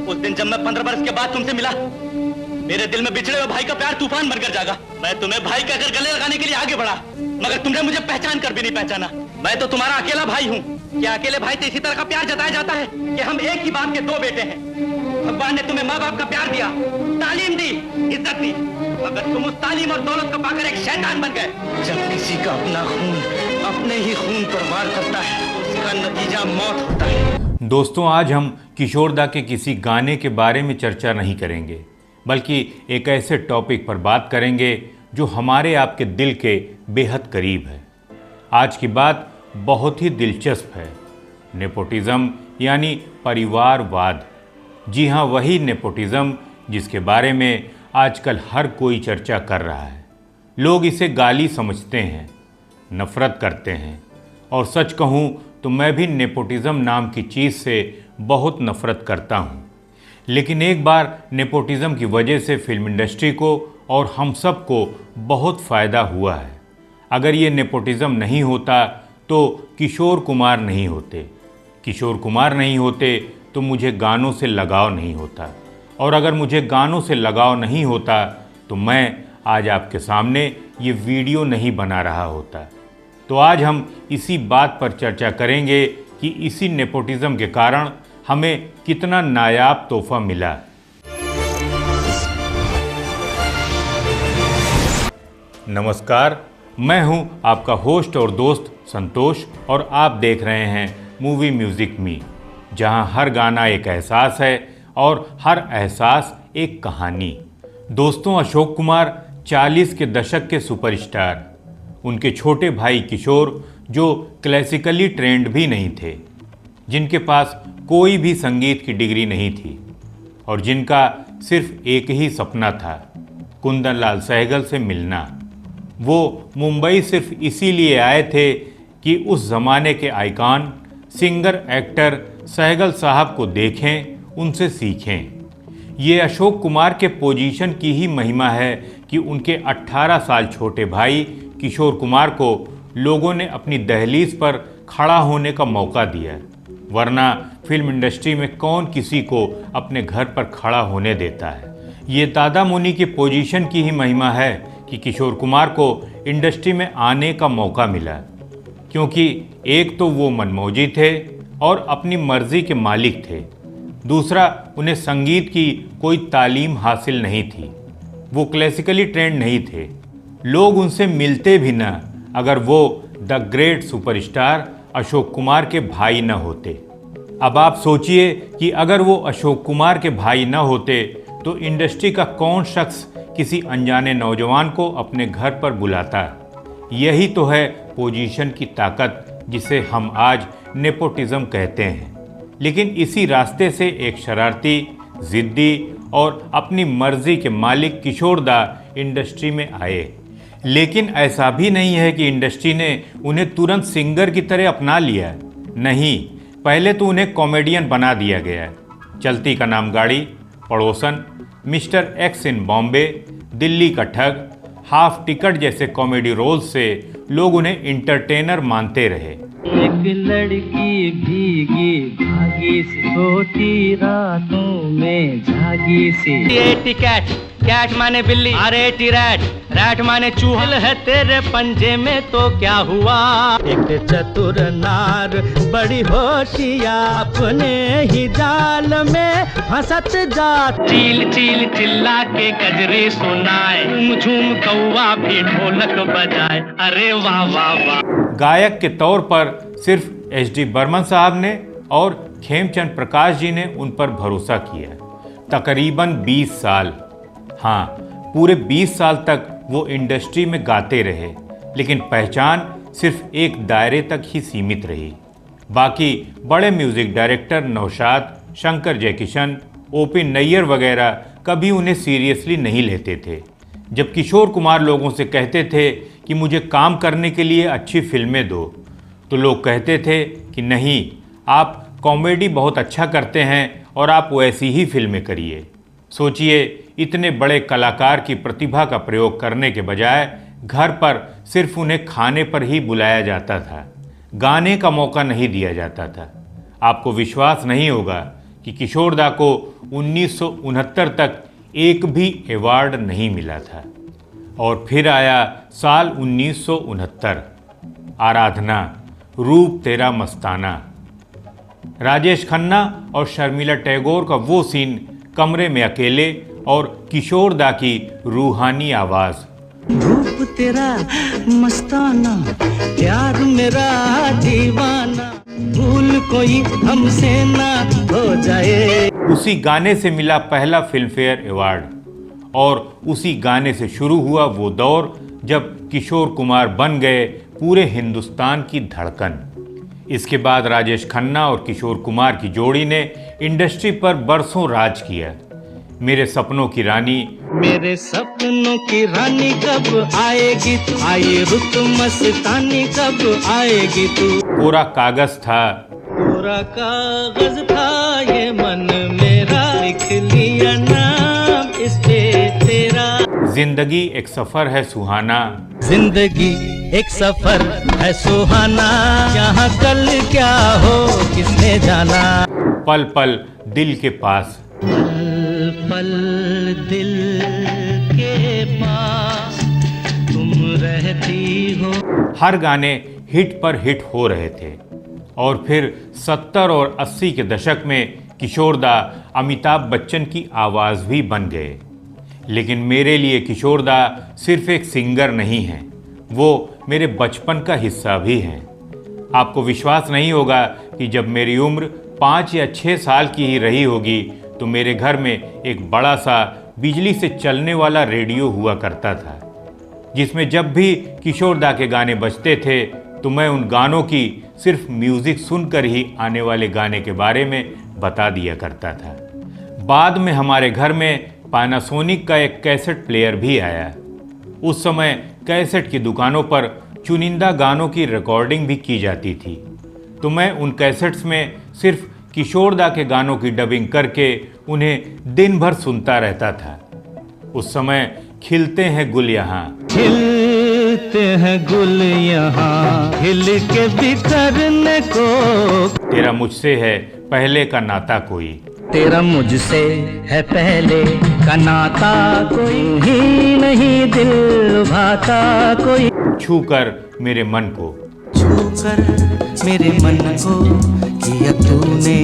उस दिन जब मैं 15 बरस के बाद तुमसे मिला, मेरे दिल में बिछड़े हुए भाई का प्यार तूफान बनकर जागा। मैं तुम्हें भाई कहकर गले लगाने के लिए आगे बढ़ा, मगर तुमने मुझे पहचान कर भी नहीं पहचाना। मैं तो तुम्हारा अकेला भाई हूँ। क्या अकेले भाई से इसी तरह का प्यार जताया जाता है कि हम एक ही बाप के दो बेटे हैं? भगवान ने तुम्हें माँ बाप का प्यार दिया, तालीम दी, इज्जत दी, मगर तुम उस तालीम और दौलत को पाकर एक शैतान बन गए। जब किसी का अपना खून अपने ही खून पर वार करता है, उसका नतीजा मौत होता है। दोस्तों, आज हम किशोरदा के किसी गाने के बारे में चर्चा नहीं करेंगे, बल्कि एक ऐसे टॉपिक पर बात करेंगे जो हमारे आपके दिल के बेहद करीब है। आज की बात बहुत ही दिलचस्प है। नेपोटिज्म यानी परिवारवाद। जी हाँ, वही नेपोटिज्म जिसके बारे में आजकल हर कोई चर्चा कर रहा है। लोग इसे गाली समझते हैं, नफरत करते हैं, और सच कहूँ तो मैं भी नेपोटिज्म नाम की चीज़ से बहुत नफरत करता हूँ। लेकिन एक बार नेपोटिज्म की वजह से फिल्म इंडस्ट्री को और हम सब को बहुत फ़ायदा हुआ है। अगर ये नेपोटिज्म नहीं होता तो किशोर कुमार नहीं होते, किशोर कुमार नहीं होते तो मुझे गानों से लगाव नहीं होता, और अगर मुझे गानों से लगाव नहीं होता तो मैं आज आपके सामने ये वीडियो नहीं बना रहा होता। तो आज हम इसी बात पर चर्चा करेंगे कि इसी नेपोटिज्म के कारण हमें कितना नायाब तोहफा मिला। नमस्कार, मैं हूं आपका होस्ट और दोस्त संतोष, और आप देख रहे हैं मूवी म्यूजिक मी, जहां हर गाना एक एहसास है और हर एहसास एक कहानी। दोस्तों, अशोक कुमार 40 के दशक के सुपरस्टार, उनके छोटे भाई किशोर जो क्लासिकली ट्रेंड भी नहीं थे, जिनके पास कोई भी संगीत की डिग्री नहीं थी, और जिनका सिर्फ एक ही सपना था, कुंदन लाल सहगल से मिलना। वो मुंबई सिर्फ इसीलिए आए थे कि उस ज़माने के आइकॉन सिंगर एक्टर सहगल साहब को देखें, उनसे सीखें। ये अशोक कुमार के पोजीशन की ही महिमा है कि उनके 18 साल छोटे भाई किशोर कुमार को लोगों ने अपनी दहलीज पर खड़ा होने का मौका दिया, वरना फिल्म इंडस्ट्री में कौन किसी को अपने घर पर खड़ा होने देता है। ये दादा मुनि की पोजीशन की ही महिमा है कि किशोर कुमार को इंडस्ट्री में आने का मौका मिला, क्योंकि एक तो वो मनमौजी थे और अपनी मर्जी के मालिक थे, दूसरा उन्हें संगीत की कोई तालीम हासिल नहीं थी, वो क्लासिकली ट्रेंड नहीं थे, लोग उनसे मिलते भी ना अगर वो the great superstar Ashok Kumar के भाई न होते। अब आप सोचिए कि अगर वो अशोक कुमार के भाई न होते तो इंडस्ट्री का कौन शख्स किसी अनजाने नौजवान को अपने घर पर बुलाता। यही तो है पोजीशन की ताकत, जिसे हम आज नेपोटिज्म कहते हैं। लेकिन इसी रास्ते से एक शरारती, जिद्दी और अपनी मर्जी के मालिक किशोरदा इंडस्ट्री में आए। लेकिन ऐसा भी नहीं है कि इंडस्ट्री ने उन्हें तुरंत सिंगर की तरह अपना लिया। नहीं, पहले तो उन्हें कॉमेडियन बना दिया गया। चलती का नाम गाड़ी, पड़ोसन, मिस्टर एक्स इन बॉम्बे, दिल्ली का ठग, हाफ टिकट जैसे कॉमेडी रोल्स से लोग उन्हें इंटरटेनर मानते रहे। एक लड़की भीगी भागी सी होती रातों में जागी सी। कैट, कैट माने बिल्ली, अरे रैट, रैट माने चूहा है तेरे पंजे में तो क्या हुआ। एक चतुर नार बड़ी होशियार अपने ही जाल में फंसत जात। चील चील चिल्ला के गजरे सुनाए, झूम झूम कौवा भी ढोलक बजाए। अरे वाह वाह वाह। गायक के तौर पर सिर्फ एच.डी. बर्मन साहब ने और खेमचंद प्रकाश जी ने उन पर भरोसा किया। तकरीबन 20 साल, हाँ पूरे 20 साल तक वो इंडस्ट्री में गाते रहे, लेकिन पहचान सिर्फ एक दायरे तक ही सीमित रही। बाकी बड़े म्यूज़िक डायरेक्टर नौशाद, शंकर जयकिशन, ओ.पी. नैयर वगैरह कभी उन्हें सीरियसली नहीं लेते थे। जब किशोर कुमार लोगों से कहते थे कि मुझे काम करने के लिए अच्छी फिल्में दो, तो लोग कहते थे कि नहीं, आप कॉमेडी बहुत अच्छा करते हैं और आप वैसी ही फिल्में करिए। सोचिए, इतने बड़े कलाकार की प्रतिभा का प्रयोग करने के बजाय घर पर सिर्फ उन्हें खाने पर ही बुलाया जाता था, गाने का मौका नहीं दिया जाता था। आपको विश्वास नहीं होगा कि किशोर दा को 1969 तक एक भी अवार्ड नहीं मिला था। और फिर आया साल 1969, आराधना, रूप तेरा मस्ताना। राजेश खन्ना और शर्मिला टैगोर का वो सीन, कमरे में अकेले और किशोर दा की रूहानी आवाज़। रूप तेरा मस्ताना, प्यार मेरा दीवाना, भूल कोई हमसे ना हो जाए। उसी गाने से मिला पहला फिल्म फेयर अवार्ड और उसी गाने से शुरू हुआ वो दौर जब किशोर कुमार बन गए पूरे हिंदुस्तान की धड़कन। इसके बाद राजेश खन्ना और किशोर कुमार की जोड़ी ने इंडस्ट्री पर बरसों राज किया। मेरे सपनों की रानी, मेरे सपनों की रानी कब आएगी तू, आई रुत मस्तानी कब आएगी तू। कोरा कागज था, कोरा कागज था ये मन मेरा, लिख लिया नाम इस पे तेरा। जिंदगी एक सफर है सुहाना, जिंदगी एक सफर है सुहाना, यहाँ कल क्या हो किसने जाना। पल पल दिल के पास, पल पल दिल के पास तुम रहती हो। हर गाने हिट पर हिट हो रहे थे। और फिर 70 और 80 के दशक में किशोर दा अमिताभ बच्चन की आवाज़ भी बन गए। लेकिन मेरे लिए किशोर दा सिर्फ एक सिंगर नहीं हैं, वो मेरे बचपन का हिस्सा भी हैं। आपको विश्वास नहीं होगा कि जब मेरी उम्र 5 या 6 साल की ही रही होगी तो मेरे घर में एक बड़ा सा बिजली से चलने वाला रेडियो हुआ करता था, जिसमें जब भी किशोर दा के गाने बजते थे तो मैं उन गानों की सिर्फ म्यूज़िक सुनकर ही आने वाले गाने के बारे में बता दिया करता था। बाद में हमारे घर में पैनासोनिक का एक कैसेट प्लेयर भी आया। उस समय कैसेट की दुकानों पर चुनिंदा गानों की रिकॉर्डिंग भी की जाती थी, तो मैं उन कैसेट्स में सिर्फ किशोर दा के गानों की डबिंग करके उन्हें दिन भर सुनता रहता था। उस समय खिलते हैं गुल यहाँ, खिलते हैं गुल यहाँ, खिल के बिखरने को। तेरा मुझसे है पहले का नाता कोई, तेरा मुझसे है पहले का नाता कोई, ही नहीं दिल भाता कोई। छू कर मेरे मन को, छू कर मेरे मन को किया तूने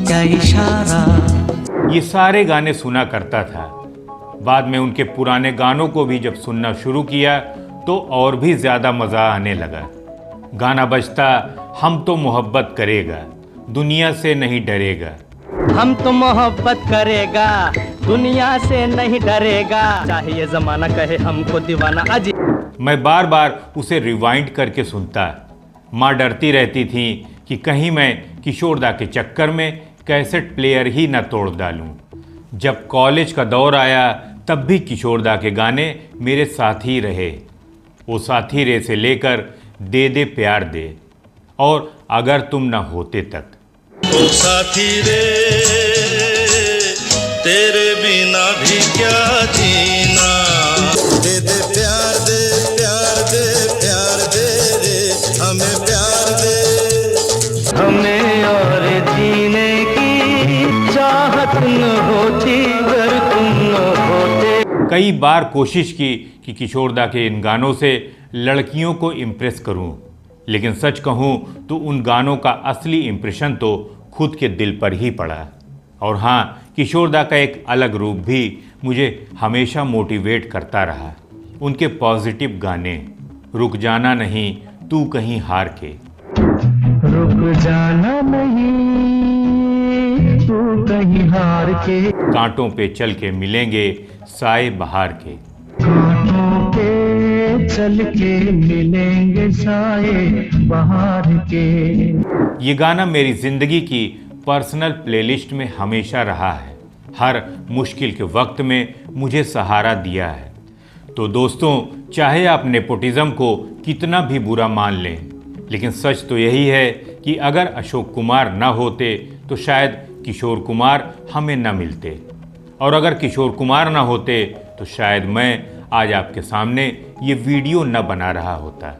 क्या इशारा। ये सारे गाने सुना करता था। बाद में उनके पुराने गानों को भी जब सुनना शुरू किया तो और भी ज़्यादा मज़ा आने लगा। गाना बजता, हम तो मोहब्बत करेगा, दुनिया से नहीं डरेगा। हम तो मोहब्बत करेगा, दुनिया से नहीं डरेगा, चाहे ये जमाना कहे हमको दीवाना। अजी मैं बार बार उसे रिवाइंड करके सुनता। माँ डरती रहती थी कि कहीं मैं किशोर दा के चक्कर में कैसेट प्लेयर ही न तोड़ डालूं। जब कॉलेज का दौर आया तब भी किशोर दा के गाने मेरे साथ ही रहे। वो साथी रे से लेकर दे दे प्यार दे और अगर तुम न होते तक। ओ साथी रे तेरे बिना भी क्या जीना, दे दे प्यार दे, प्यार दे, प्यार दे रे, हमें प्यार दे, हमें और जीने की चाहत न होती अगर तुम न होते। कई बार कोशिश की कि किशोर दा के इन गानों से लड़कियों को इम्प्रेस करूं, लेकिन सच कहूं तो उन गानों का असली इम्प्रेशन तो खुद के दिल पर ही पड़ा। और हाँ, किशोर दा का एक अलग रूप भी मुझे हमेशा मोटिवेट करता रहा। उनके पॉजिटिव गाने, रुक जाना नहीं तू कहीं हार के, रुक जाना नहीं तू कहीं हार के, कांटों पे चल के मिलेंगे साए बहार के, कांटों पे चल के मिलेंगे साए बहार के। ये गाना मेरी ज़िंदगी की पर्सनल प्लेलिस्ट में हमेशा रहा है। हर मुश्किल के वक्त में मुझे सहारा दिया है। तो दोस्तों, चाहे आप नेपोटिज्म को कितना भी बुरा मान लें, लेकिन सच तो यही है कि अगर अशोक कुमार न होते तो शायद किशोर कुमार हमें न मिलते, और अगर किशोर कुमार न होते तो शायद मैं आज आपके सामने ये वीडियो न बना रहा होता।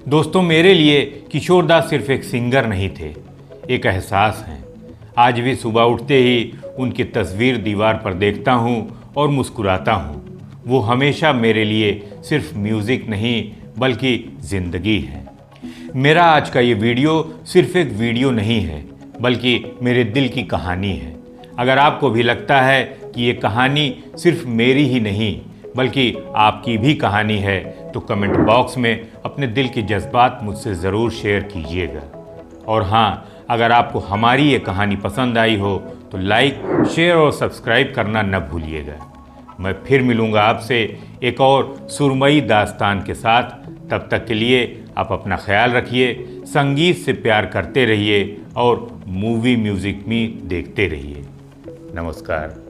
दोस्तों, मेरे लिए किशोर दा सिर्फ एक सिंगर नहीं थे, एक एहसास हैं। आज भी सुबह उठते ही उनकी तस्वीर दीवार पर देखता हूँ और मुस्कुराता हूँ। वो हमेशा मेरे लिए सिर्फ म्यूज़िक नहीं बल्कि ज़िंदगी है। मेरा आज का ये वीडियो सिर्फ एक वीडियो नहीं है बल्कि मेरे दिल की कहानी है। अगर आपको भी लगता है कि ये कहानी सिर्फ मेरी ही नहीं बल्कि आपकी भी कहानी है तो कमेंट बॉक्स में अपने दिल के जज्बात मुझसे ज़रूर शेयर कीजिएगा। और हाँ, अगर आपको हमारी ये कहानी पसंद आई हो तो लाइक, शेयर और सब्सक्राइब करना न भूलिएगा। मैं फिर मिलूँगा आपसे एक और सुरमई दास्तान के साथ। तब तक के लिए आप अपना ख्याल रखिए, संगीत से प्यार करते रहिए और मूवी म्यूज़िक मी देखते रहिए। नमस्कार।